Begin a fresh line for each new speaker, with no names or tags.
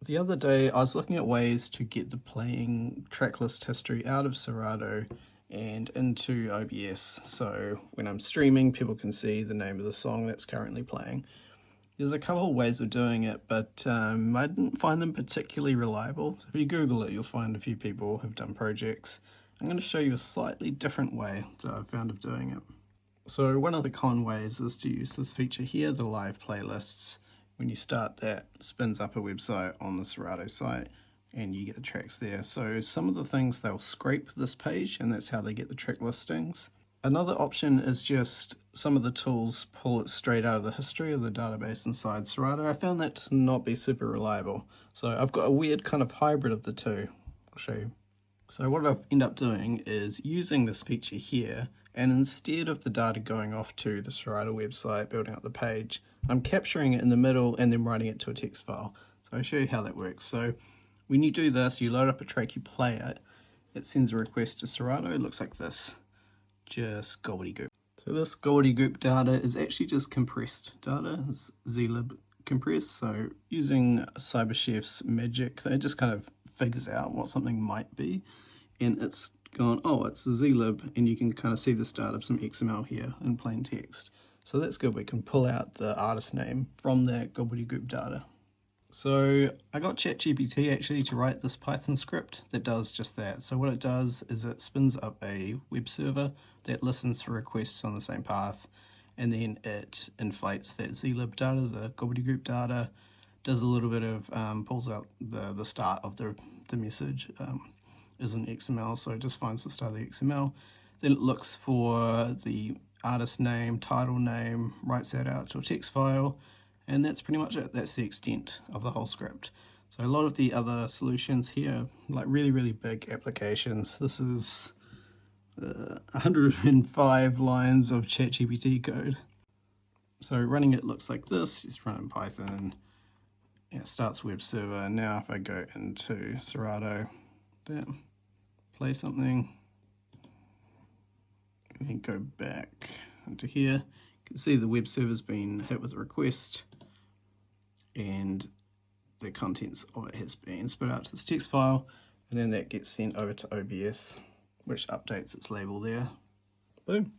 The other day I was looking at ways to get the playing tracklist history out of Serato and into OBS, so when I'm streaming people can see the name of the song that's currently playing. There's a couple of ways of doing it, but I didn't find them particularly reliable. So if you Google it, you'll find a few people have done projects. I'm going to show you a slightly different way that I've found of doing it. So one of the common ways is to use this feature here, the live playlists. When you start that, it spins up a website on the Serato site and you get the tracks there. So some of the things, they'll scrape this page and that's how they get the track listings. Another option is just some of the tools pull it straight out of the history of the database inside Serato. I found that to not be super reliable. So I've got a weird kind of hybrid of the two. I'll show you. So what I've ended up doing is using this feature here, and instead of the data going off to the Serato website, building up the page, I'm capturing it in the middle and then writing it to a text file. So I'll show you how that works. So when you do this, you load up a track, you play it, it sends a request to Serato. It looks like this, just gobbledygook. So this gobbledygook data is actually just compressed data, it's zlib compressed. So using CyberChef's magic, it just kind of figures out what something might be, and it's gone, oh, it's a zlib, and you can kind of see the start of some XML here in plain text. So that's good. We can pull out the artist name from that gobbledygook data. So I got ChatGPT actually to write this Python script that does just that. So what it does is it spins up a web server that listens for requests on the same path, and then it inflates that zlib data, the gobbledygook data, does a little bit of, pulls out the start of the message is in XML, so it just finds the start of the XML. Then it looks for the artist name, title name, writes that out to a text file, and that's pretty much it. That's the extent of the whole script. So a lot of the other solutions here, like really big applications, this is 105 lines of ChatGPT code. So running it looks like this. Just run in Python. Yeah, it starts web server. Now if I go into Serato, play something, and then go back into here, you can see the web server's been hit with a request and the contents of it has been spit out to this text file, and then that gets sent over to OBS, which updates its label there. Boom.